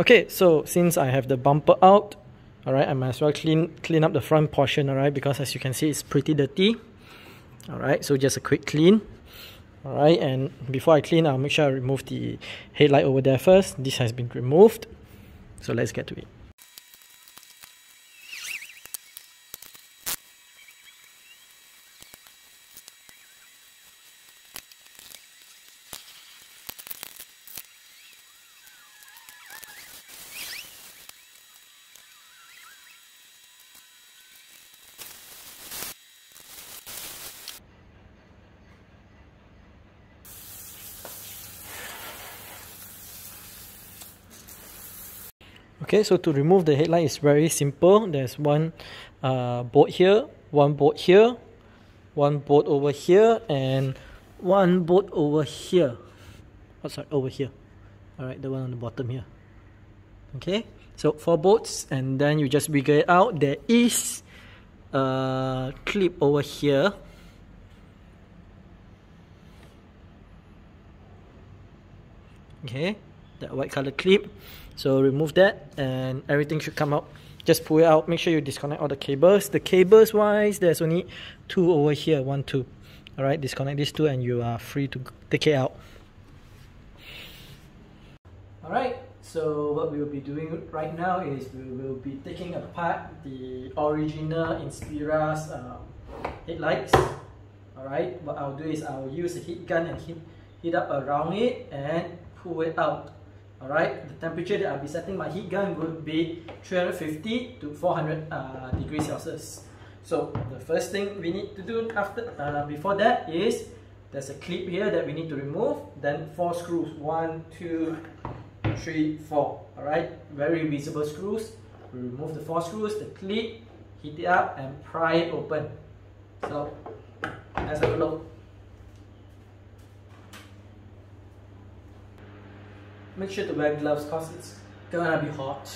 Okay, so since I have the bumper out, alright, I might as well clean up the front portion, alright, because as you can see it's pretty dirty. Alright, so just a quick clean. Alright, and before I clean, I'll make sure I remove the headlight over there first. This has been removed, so let's get to it. Okay, so to remove the headlight is very simple. There's one bolt here, one bolt here, one bolt over here, and one bolt over here. Oh, sorry, over here. Alright, the one on the bottom here. Okay, so 4 bolts, and then you just wiggle it out. There is a clip over here. Okay, that white color clip. So remove that and everything should come out. Just pull it out. Make sure you disconnect all the cables. The cables wise, there's only 2 over here. 1, 2. Alright, disconnect these 2 and you are free to take it out. Alright, so what we will be doing right now is we will be taking apart the original Inspira's headlights. Alright, what I'll do is I'll use a heat gun and heat up around it and pull it out. Alright, the temperature that I'll be setting my heat gun would be 350 to 400 degrees Celsius. So the first thing we need to do before that is there's a clip here that we need to remove. Then 4 screws, 1, 2, 3, 4. Alright, very visible screws. We remove the 4 screws, the clip, heat it up and pry it open. So let's have a look. Make sure to wear gloves because it's gonna be hot.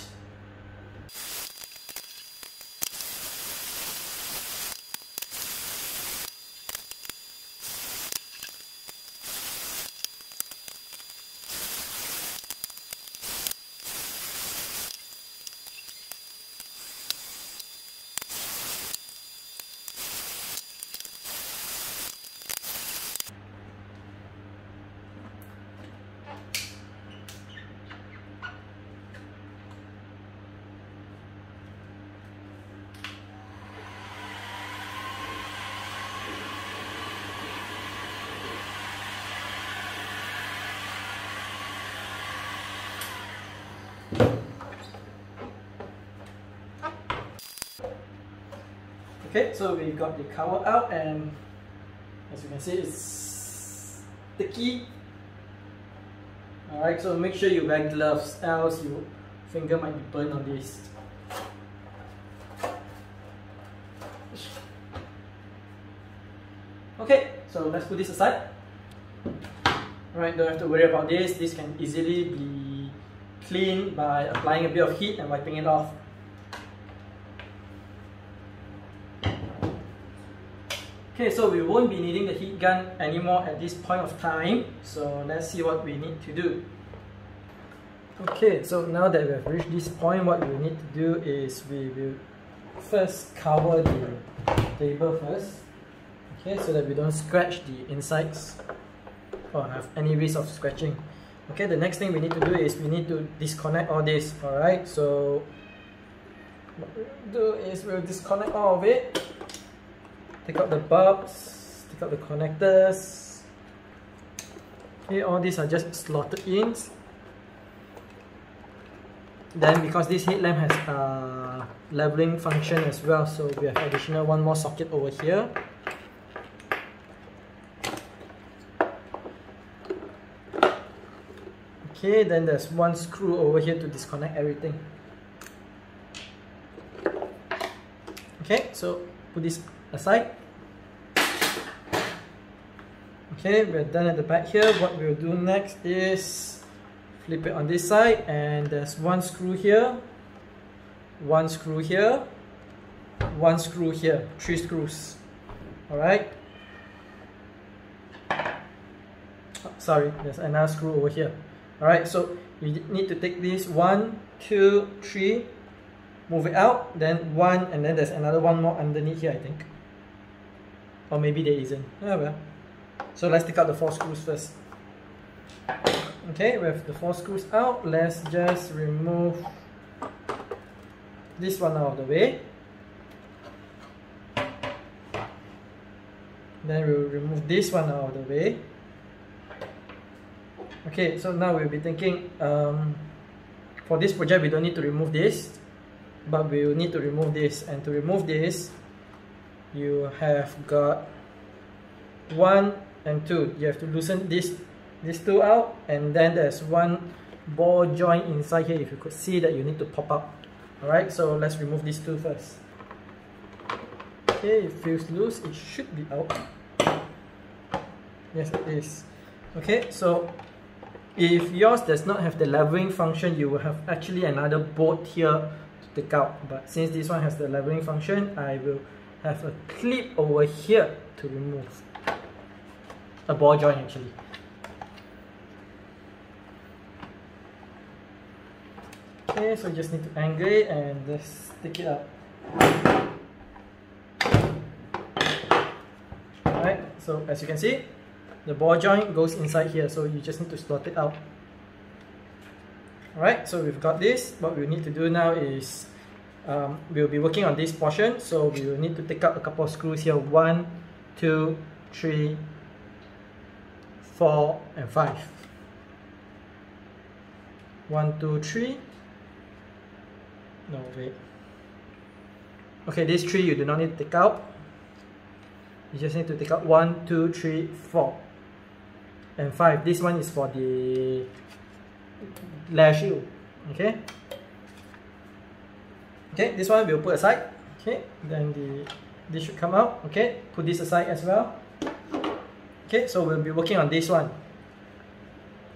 Okay, so we got the cover out and as you can see it's sticky. Alright, so make sure you wear gloves else your finger might be burned on this. Okay, so let's put this aside. Alright, don't have to worry about this. This can easily be cleaned by applying a bit of heat and wiping it off. Okay, so we won't be needing the heat gun anymore at this point of time. So let's see what we need to do. Okay, so now that we have reached this point, what we need to do is we will first cover the table first. Okay, so that we don't scratch the insides or have any risk of scratching. Okay, the next thing we need to do is we need to disconnect all this. Alright, so what we'll do is we'll disconnect all of it. Take out the bulbs, take out the connectors. Okay, all these are just slotted in. Then because this headlamp has a leveling function as well, so we have additional one more socket over here. Okay, then there's one screw over here to disconnect everything. Okay, so put this aside. Okay, we're done at the back here. What we'll do next is flip it on this side, and there's one screw here, one screw here, one screw here, 3 screws. Alright. Sorry, there's another screw over here. Alright, so you need to take this 1, 2, 3, move it out, then 1, and then there's another one more underneath here, I think. Or maybe there isn't. Oh well. So let's take out the 4 screws first. Okay, with the 4 screws out, let's just remove this one out of the way. Then we'll remove this one out of the way. Okay, so now we'll be thinking, for this project we don't need to remove this, but we will need to remove this. And to remove this, you have got 1 and 2. You have to loosen these two out, and then there's one ball joint inside here. If you could see that, you need to pop up. Alright, so let's remove these two first. Okay, it feels loose. It should be out. Yes, it is. Okay, so if yours does not have the leveling function, you will have actually another bolt here to take out. But since this one has the leveling function, I will have a clip over here to remove. A ball joint actually. Okay, so you just need to angle it and just stick it up. Alright, so as you can see, the ball joint goes inside here, so you just need to slot it out. Alright, so we've got this. What we need to do now is we'll be working on this portion, so we will need to take out a couple of screws here. 1, 2, 3, 4, and 5. 1, 2, 3. No, wait. Okay, these 3 you do not need to take out. You just need to take out 1, 2, 3, 4, and 5. This one is for the lash shield. Okay. Okay, this one we'll put aside. Okay, then this should come out. Okay, put this aside as well. Okay, so we'll be working on this one.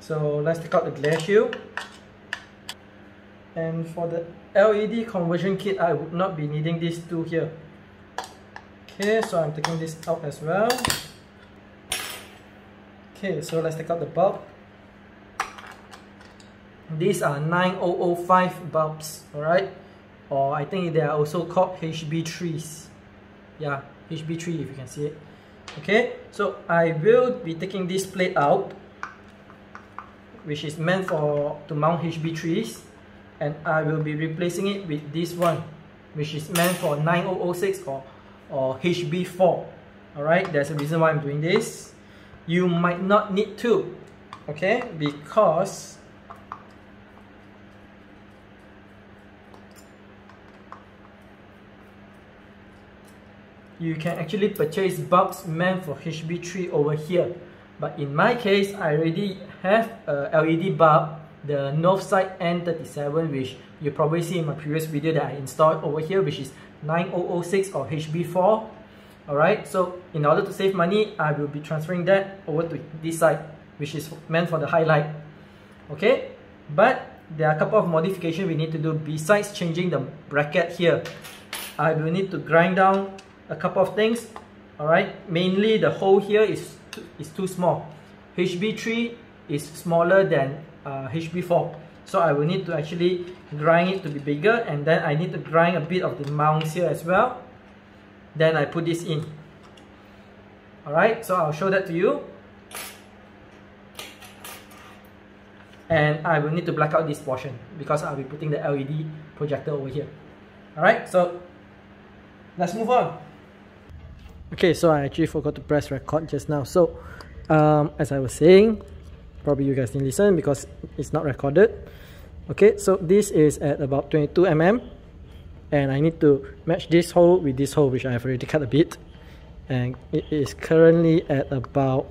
So let's take out the glare shield. And for the LED conversion kit, I would not be needing these two here. Okay, so I'm taking this out as well. Okay, so let's take out the bulb. These are 9005 bulbs, alright? Or I think they are also called HB3s. Yeah, HB3 if you can see it. Okay, so I will be taking this plate out, which is meant to mount HB3s. And I will be replacing it with this one, which is meant for 9006 or HB4. Alright, there's a reason why I'm doing this. You might not need to, okay, because you can actually purchase bulbs meant for HB3 over here. But in my case, I already have a LED bulb, the North Side N37, which you probably see in my previous video that I installed over here, which is 9006 or HB4. Alright, so in order to save money, I will be transferring that over to this side, which is meant for the highlight. Okay, but there are a couple of modifications we need to do besides changing the bracket here. I will need to grind down a couple of things. Alright, mainly the hole here is too small. HB3 is smaller than HB4, so I will need to actually grind it to be bigger, and then I need to grind a bit of the mounts here as well. Then I put this in. Alright, so I'll show that to you. And I will need to black out this portion because I'll be putting the LED projector over here. Alright, so let's move on. Okay, so I actually forgot to press record just now. So as I was saying, probably you guys didn't listen because it's not recorded. Okay, so this is at about 22 mm, and I need to match this hole with this hole, which I have already cut a bit, and it is currently at about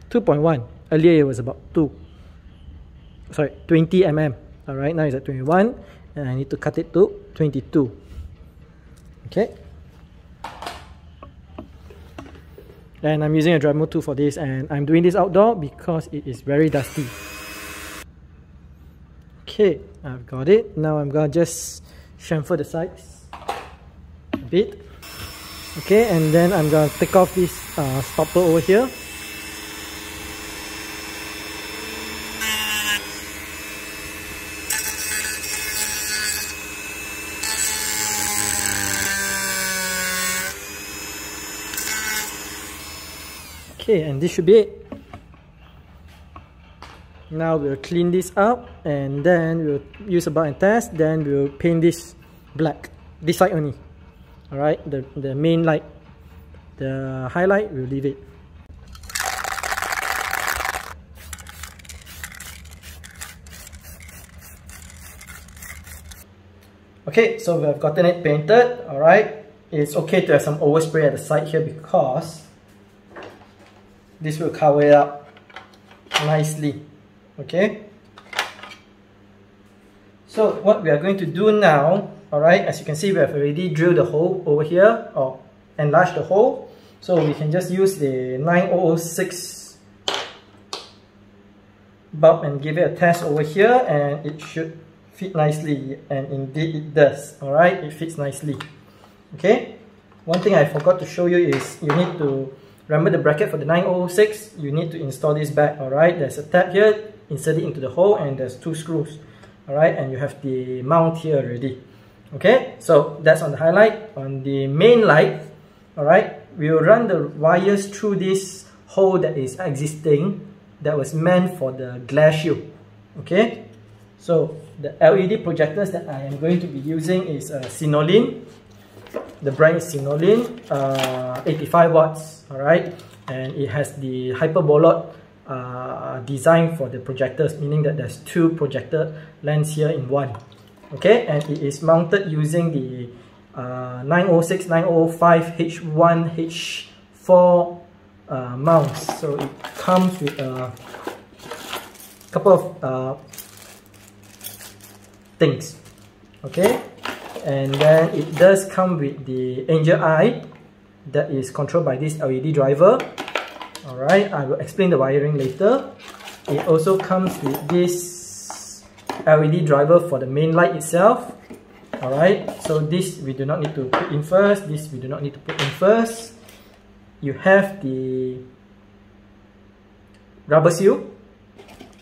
2.1. Earlier it was about 20 mm. Alright, now it's at 21, and I need to cut it to 22. Okay, and I'm using a Dremel tool for this, and I'm doing this outdoor because it is very dusty. Okay, I've got it. Now I'm gonna just chamfer the sides a bit. Okay, and then I'm gonna take off this stopper over here. Okay, and this should be it. Now we'll clean this up and then we'll use a bar and test. Then we'll paint this black, this side only. Alright, the main light, the highlight, we'll leave it. Okay, so we have gotten it painted. Alright, it's okay to have some overspray at the side here because this will cover it up nicely. Okay, so what we are going to do now, alright, as you can see, we have already drilled the hole over here, or enlarged the hole, so we can just use the 9006 bulb and give it a test over here, and it should fit nicely, and indeed it does. Alright, it fits nicely. Okay, one thing I forgot to show you is you need to remember the bracket for the 9006. You need to install this back. Alright, there's a tab here, insert it into the hole, and there's 2 screws. Alright, and you have the mount here already. Okay, so that's on the highlight. On the main light, alright, we will run the wires through this hole that is existing, that was meant for the glare shield. Okay, so the LED projectors that I am going to be using is Sinolin. The brand is Sinolin, 85 watts, alright, and it has the hyperbolot design for the projectors, meaning that there's 2 projector lens here in one. Okay, and it is mounted using the 906, 905 H1, H4 mounts. So it comes with a couple of things. Okay, and then it does come with the angel eye that is controlled by this LED driver. Alright, I will explain the wiring later. It also comes with this LED driver for the main light itself. Alright, so this we do not need to put in first, this we do not need to put in first. You have the rubber seal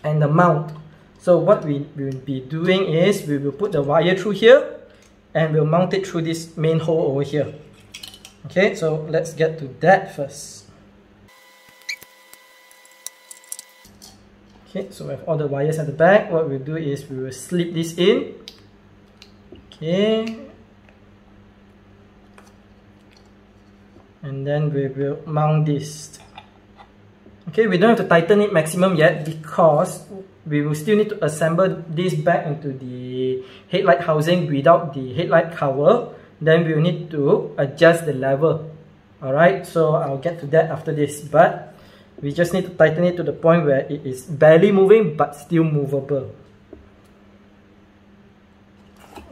and the mount. So what we will be doing is we will put the wire through here and we'll mount it through this main hole over here. Okay, so let's get to that first. Okay, so we have all the wires at the back. What we'll do is we will slip this in. Okay, and then we will mount this. Okay, we don't have to tighten it maximum yet because we will still need to assemble this back into the headlight housing without the headlight cover. Then we will need to adjust the level. Alright, so I'll get to that after this, but we just need to tighten it to the point where it is barely moving but still movable.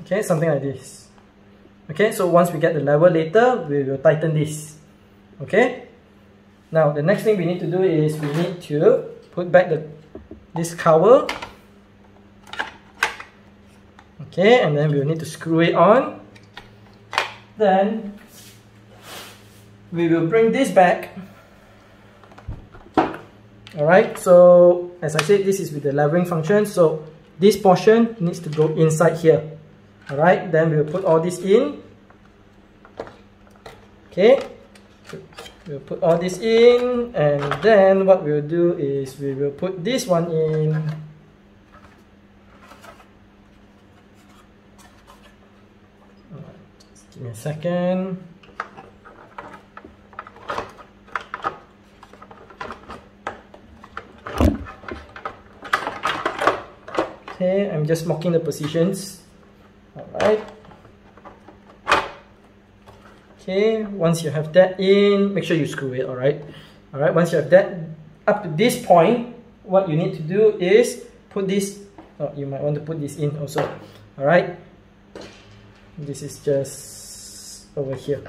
Okay, something like this. Okay, so once we get the level later, we will tighten this. Okay, now the next thing we need to do is we need to put back this cover. Okay, and then we will need to screw it on. Then we will bring this back. Alright, so as I said, this is with the levering function, so this portion needs to go inside here. Alright, then we'll put all this in. Okay, we'll put all this in, and then what we'll do is we will put this one in. Just give me a second. Okay, I'm just marking the positions. Alright. Okay, once you have that in, make sure you screw it, alright? Alright, once you have that up to this point, what you need to do is put this, oh, you might want to put this in also. Alright, this is just over here.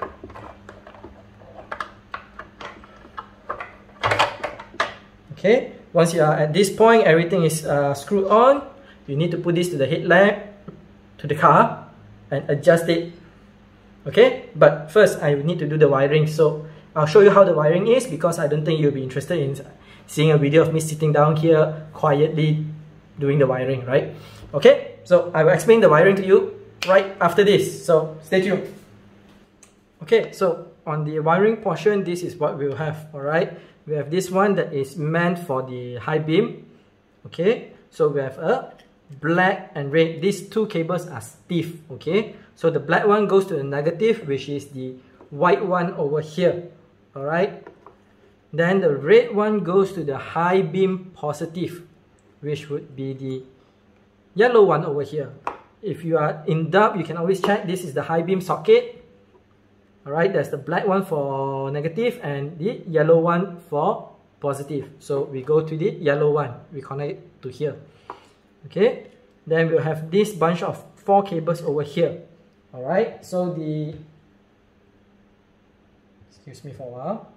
Okay, once you are at this point, everything is screwed on. You need to put this to the headlamp, to the car, and adjust it. Okay, but first I need to do the wiring, so I'll show you how the wiring is because I don't think you'll be interested in seeing a video of me sitting down here quietly doing the wiring, right? Okay, so I will explain the wiring to you right after this, so stay tuned. Okay, so on the wiring portion, this is what we'll have, alright? we have this one that is meant for the high beam. Okay, so we have a black and red. These two cables are stiff. Okay, so the black one goes to the negative, which is the white one over here. Alright, then the red one goes to the high beam positive, which would be the yellow one over here. If you are in doubt, you can always check. This is the high beam socket. Alright, there's the black one for negative and the yellow one for positive. So we go to the yellow one, we connect it to here. Okay, then we'll have this bunch of 4 cables over here. Alright, so excuse me for a while.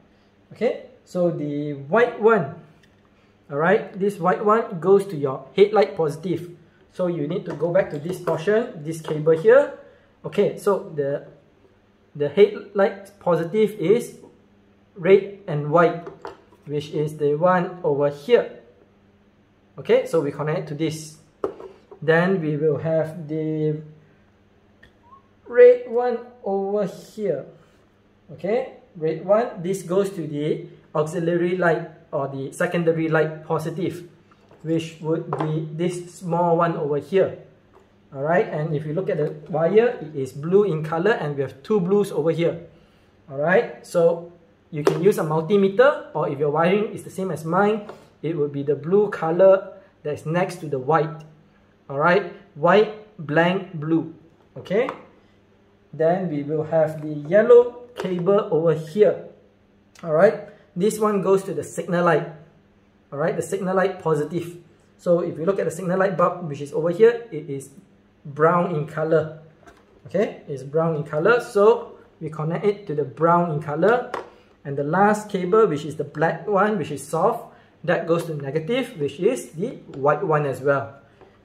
Okay, so the white one, alright, this white one goes to your headlight positive. So you need to go back to this portion, this cable here. Okay, so the headlight positive is red and white, which is the one over here. Okay, so we connect to this. Then we will have the red one over here. Okay, red one, this goes to the auxiliary light or the secondary light positive, which would be this small one over here. Alright, and if you look at the wire, it is blue in color and we have 2 blues over here. Alright, so you can use a multimeter, or if your wiring is the same as mine, it will be the blue color that is next to the white. Alright, white, blank, blue. Okay, then we will have the yellow cable over here. Alright, this one goes to the signal light. Alright, the signal light positive. So if you look at the signal light bulb, which is over here, it is brown in color. Okay, it's brown in color, so we connect it to the brown in color. And the last cable, which is the black one, which is soft, that goes to negative, which is the white one as well.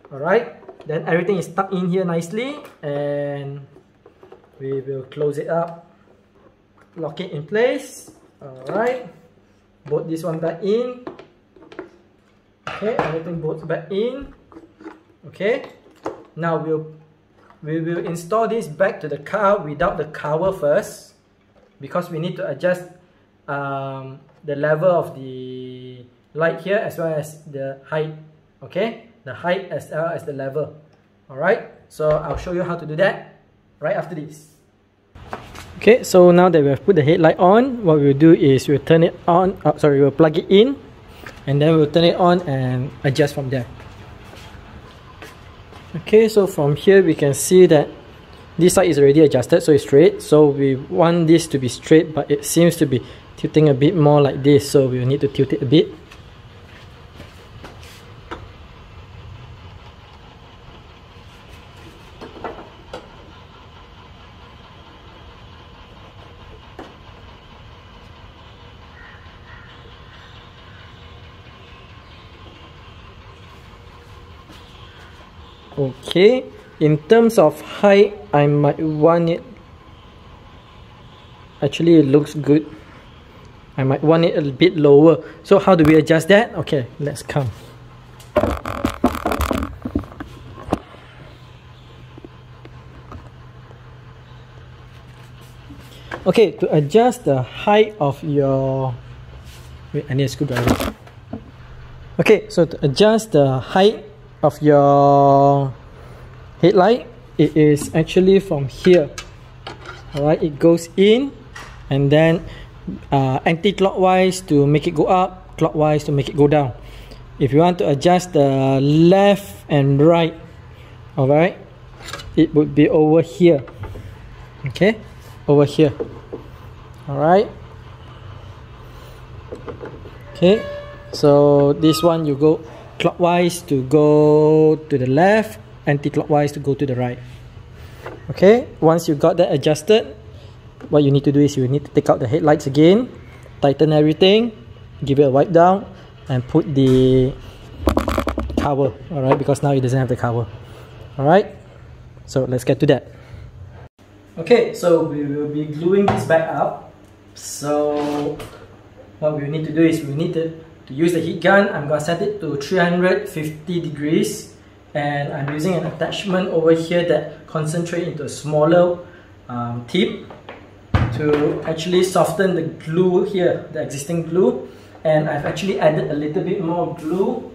Alright, then everything is tucked in here nicely, and we will close it up, lock it in place. Alright, bolt this one back in. Okay, everything bolts back in. Okay, now we will install this back to the car without the cover first, because we need to adjust the level of the light here as well as the height. Okay, the height as well as the level. Alright, so I'll show you how to do that right after this. Okay, so now that we have put the headlight on, what we'll do is we'll turn it on, we'll plug it in, and then we'll turn it on and adjust from there. Okay, so from here we can see that this side is already adjusted, so it's straight. So we want this to be straight, but it seems to be tilting a bit more like this, so we'll need to tilt it a bit. Okay, in terms of height, I might want it, actually it looks good, I might want it a bit lower. So how do we adjust that? Okay, let's come. Okay, to adjust the height of your... Wait, I need a screwdriver. Okay, so to adjust the height of your headlight, it is actually from here. Alright, it goes in and then anti-clockwise to make it go up, clockwise to make it go down. If you want to adjust the left and right, alright, it would be over here. Okay, over here. Alright. Okay, so this one you go clockwise to go to the left, anti-clockwise to go to the right. Okay, once you got that adjusted, what you need to do is you need to take out the headlights again, tighten everything, give it a wipe down, and put the cover. Alright, because now it doesn't have the cover. Alright, so let's get to that. Okay, so we will be gluing this back up. So what we need to do is we need to use the heat gun. I'm going to set it to 350 degrees, and I'm using an attachment over here that concentrates into a smaller tip to actually soften the glue here, the existing glue. and I've actually added a little bit more glue.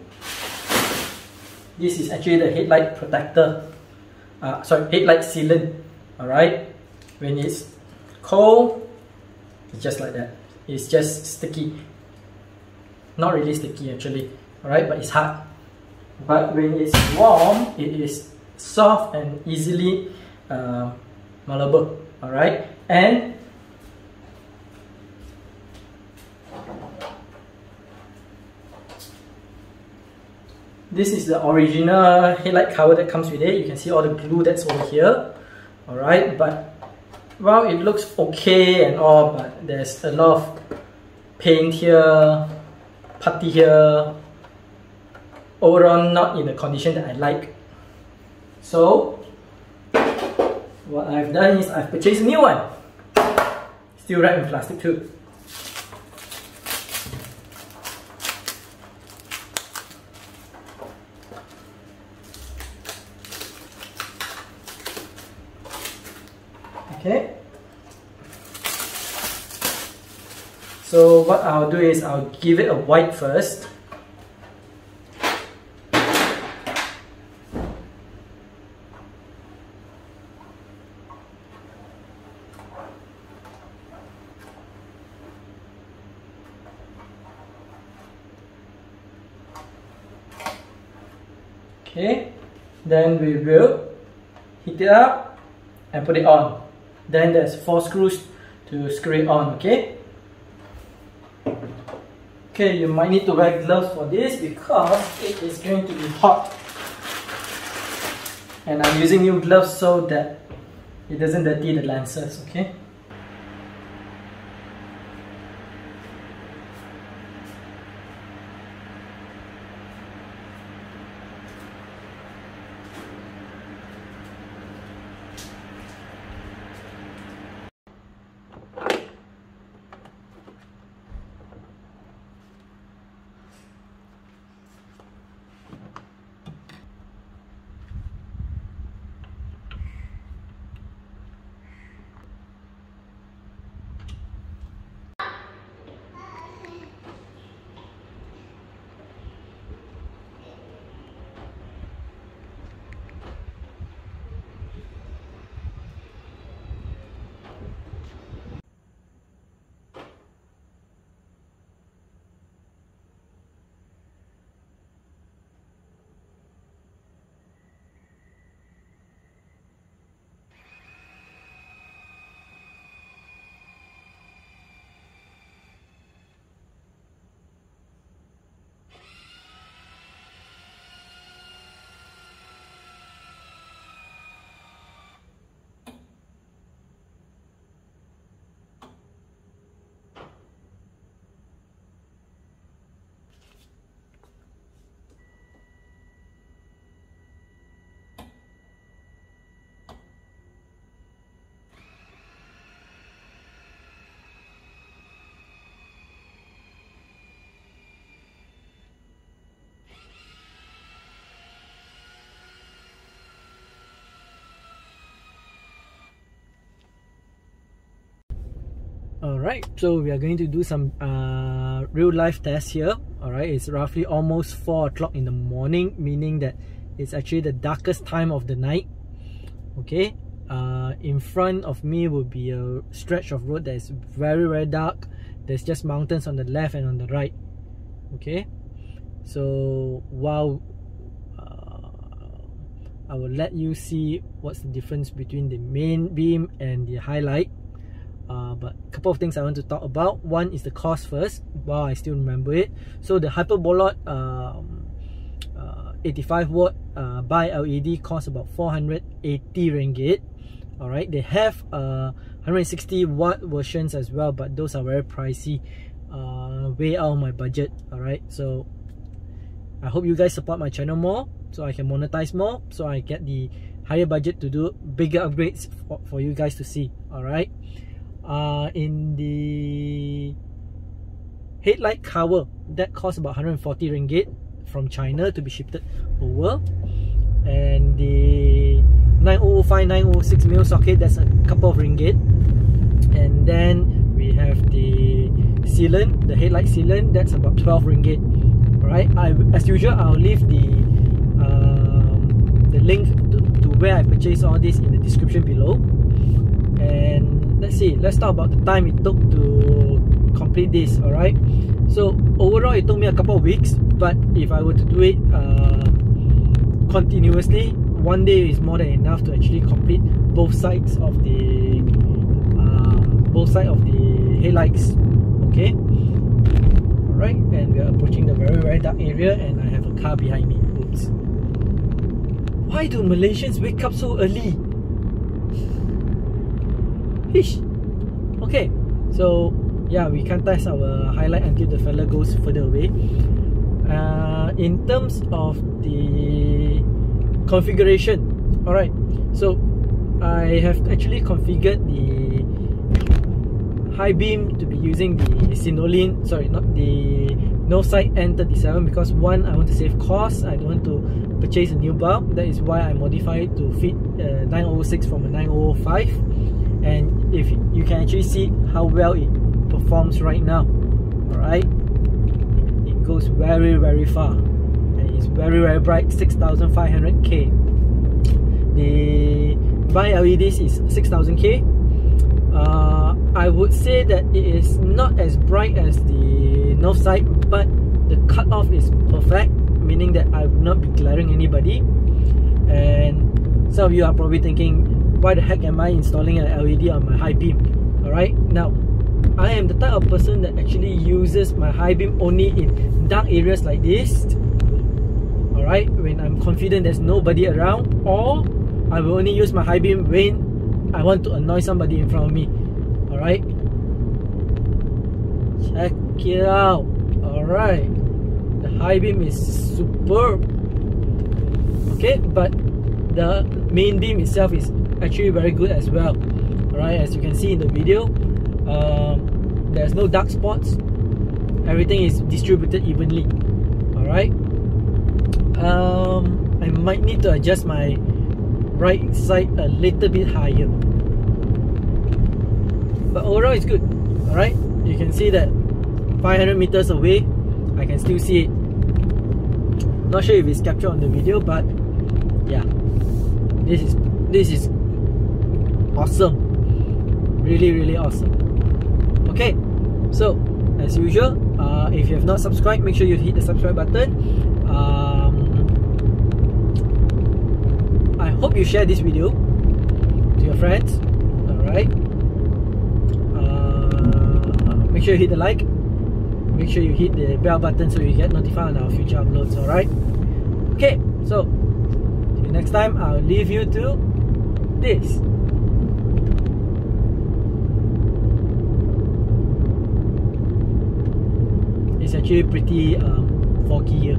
This is actually the headlight protector, headlight sealant. Alright, when it's cold, it's just like that. It's just sticky. Not really sticky actually, alright, but it's hard. But when it's warm, it is soft and easily malleable. Alright, and this is the original headlight cover that comes with it. You can see all the glue that's over here. Alright, but well, it looks okay and all, but there's a lot of paint here, putty here. Overall, not in the condition that I like. So what I've done is I've purchased a new one. Still wrapped in plastic too. Okay. So what I'll do is I'll give it a wipe first. Okay, then we will heat it up and put it on. Then there's 4 screws to screw it on, okay? Okay, you might need to wear gloves for this because it is going to be hot. And I'm using new gloves so that it doesn't dirty the lenses, okay? Alright, so we are going to do some real life tests here. Alright, it's roughly almost 4 o'clock in the morning, meaning that it's actually the darkest time of the night. Okay, in front of me will be a stretch of road that is very dark. There's just mountains on the left and on the right. Okay, so while I will let you see what's the difference between the main beam and the highlight. But a couple of things I want to talk about. One is the cost first. Wow, I still remember it. So the Hyperbolot 85 watt Bi-LED costs about 480 ringgit. Alright, they have 160 watt versions as well, but those are very pricey, way out of my budget. Alright, so I hope you guys support my channel more so I can monetize more, so I get the higher budget to do bigger upgrades for you guys to see. Alright, in the headlight cover, that costs about 140 ringgit from China to be shipped over, and the 9005 906 mil socket, that's a couple of ringgit. And then we have the sealant, the headlight sealant. That's about 12 ringgit. Alright, as usual, I'll leave the link to where I purchased all this in the description below. And let's see, let's talk about the time it took to complete this. Alright, so overall it took me a couple of weeks, but if I were to do it continuously, one day is more than enough to actually complete both sides of the headlights. Okay, alright, and we are approaching the very dark area, and I have a car behind me. Oops. Why do Malaysians wake up so early? Hish. Okay, so yeah, we can't test our highlight until the fella goes further away. In terms of the configuration, alright, so I have actually configured the high beam to be using the Sinolin, sorry, not the no sight N37, because one, I want to save costs. I don't want to purchase a new bulb. That is why I modified to fit 9006 from a 9005. And if you can actually see how well it performs right now. Alright, it goes very far, and it's very bright, 6500K. The Bi-LEDs is 6000K. I would say that it is not as bright as the north side, but the cutoff is perfect, meaning that I will not be glaring anybody. And some of you are probably thinking, why the heck am I installing an LED on my high beam? Alright, now I am the type of person that actually uses my high beam only in dark areas like this. Alright, when I'm confident there's nobody around, or I will only use my high beam when I want to annoy somebody in front of me. Alright, check it out. Alright, the high beam is superb. Okay, but the main beam itself is actually very good as well. Alright, as you can see in the video, there's no dark spots. Everything is distributed evenly. Alright, I might need to adjust my right side a little bit higher, but overall it's good. Alright, you can see that 500 meters away I can still see it. Not sure if it's captured on the video, but yeah, this is awesome. Really awesome. Okay, so as usual, if you have not subscribed, make sure you hit the subscribe button. I hope you share this video to your friends. Alright, make sure you hit the like, make sure you hit the bell button so you get notified on our future uploads. Alright, okay, so till next time, I'll leave you to this. It's actually pretty foggy here.